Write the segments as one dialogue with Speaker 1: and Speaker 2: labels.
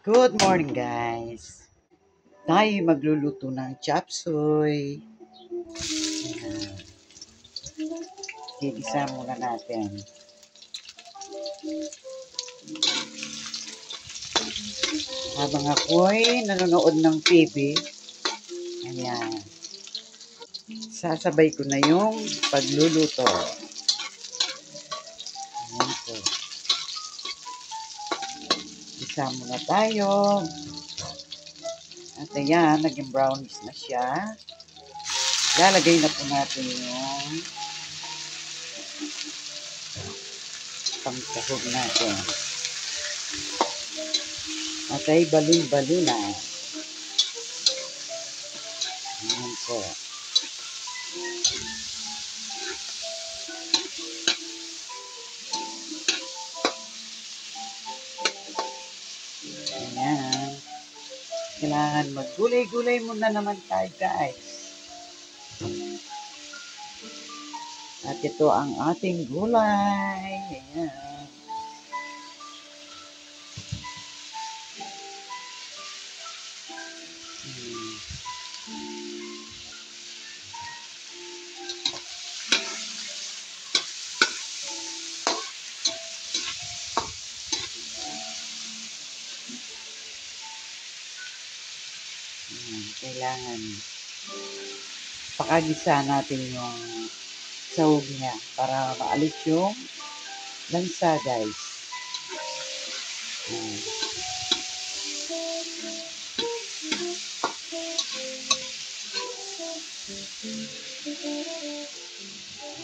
Speaker 1: Good morning, guys. Tayo magluluto ng chop suey. Ayan. Gigisa muna natin. Habang ako'y nanonood ng TV, ayan, sasabay ko na yung pagluluto. Ayan po. Gisa muna tayo. At ayan, naging brownish na siya. Lalagay na po natin yung pangsahog natin. At ay balon-balon na. Ayan po. Ayan. Kailangan maggulay-gulay muna naman tayo, guys. At ito ang ating gulay. Ayan. Kailangan pakagisa natin yung sahog niya para maalis yung lansa, guys.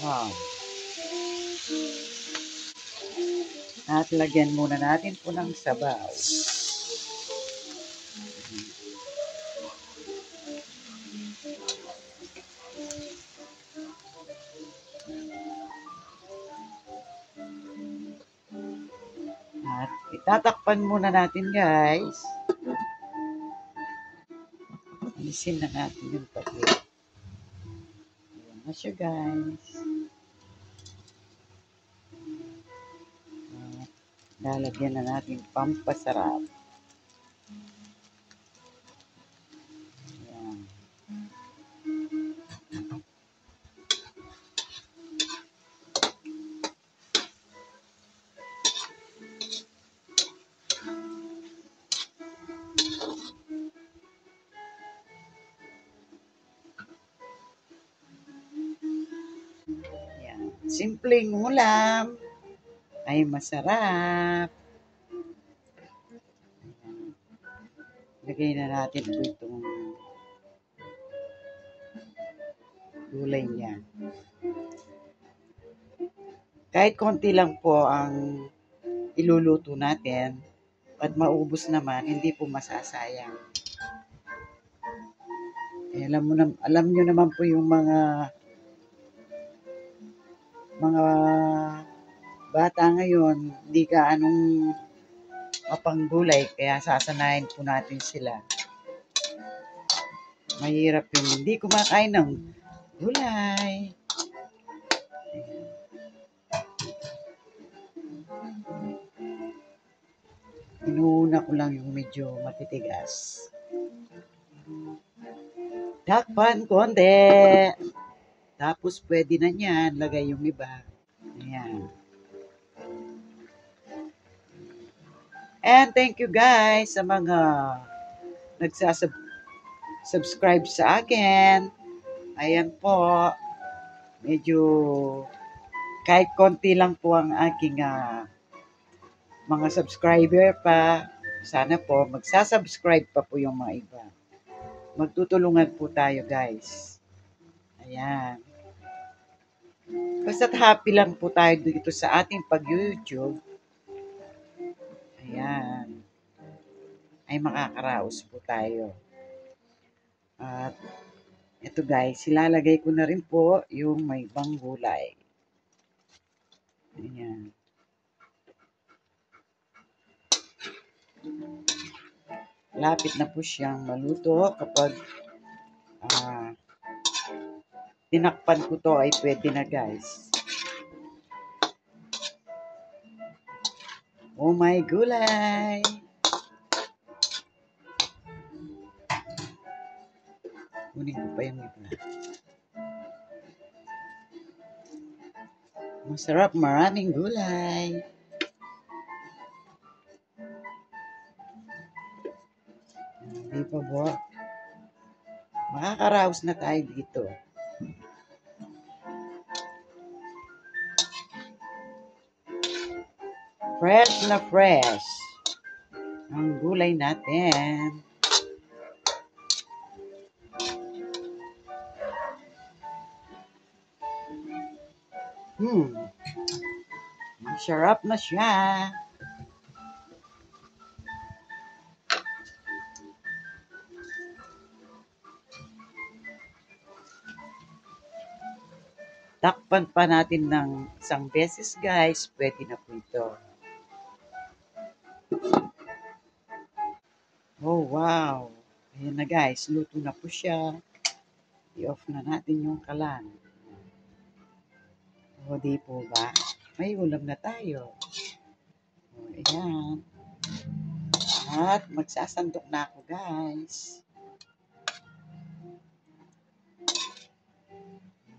Speaker 1: Wow. At lagyan muna natin po ng sabaw. At itatakpan muna natin, guys. Alisin na natin yung takip. Ayan na siya, guys. At lalagyan na natin pampasarap. Ayan. Simpleng ulam ay masarap. Lagay na natin po itong gulay niya. Kahit konti lang po ang iluluto natin at maubos naman, hindi po masasayang. Eh, alam nyo naman po yung mga bata ngayon, hindi ka anong mapanggulay, kaya sasanayin po natin sila. Mahirap yung hindi kumakain ng gulay. Inuuna ko lang yung medyo matitigas. Takpan konti. Tapos pwede na niyan, lagay yung iba. Ayan. And thank you guys sa mga nagsasubscribe sa akin. Ayan po. Medyo kahit konti lang po ang aking mga subscriber pa. Sana po magsasubscribe pa po yung mga iba. Magtutulungan po tayo, guys. Ayan. Basta't happy lang po tayo dito sa ating pag-YouTube. Ayan. Ay makakaraos po tayo. At ito guys, ilalagay ko na rin po yung may ibang gulay. Ayan. Lapit na po siyang maluto kapag tinakpan ko to ay pwede na guys. Oh my gulay! Kunin ko pa yung iba. Masarap, maraming gulay. Hindi pa po. Makakaraos na tayo dito. Fresh na fresh ang gulay natin. Masarap na siya. Takpan pa natin ng isang beses, guys. Pwede na po ito. Oh, wow. Ayan na, guys. Luto na po siya. I-off na natin yung kalan. O, di po ba? May ulam na tayo. O, ayan. At magsasandok na ako, guys.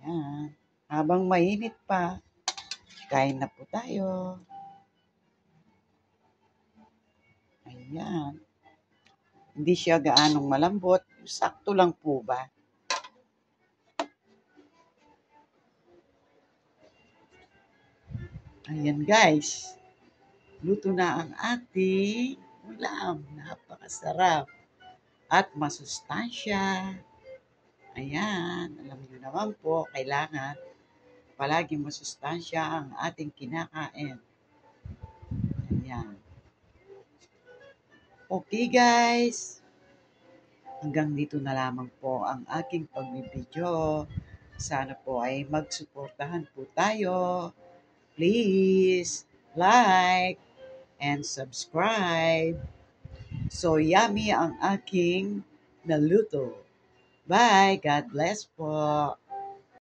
Speaker 1: Ayan. Habang mainit pa, kain na po tayo. Ayan. Hindi siya gaanong malambot. Sakto lang po ba? Ayan, guys. Luto na ang ating ulam. Napakasarap. At masustansya. Ayan. Alam niyo naman po, kailangan palagi masustansya ang ating kinakain. Ayan. Okay, guys. Hanggang dito na lamang po ang aking pagbibideo. Sana po ay magsuportahan po tayo. Please like and subscribe. So yummy ang aking naluto. Bye. God bless po.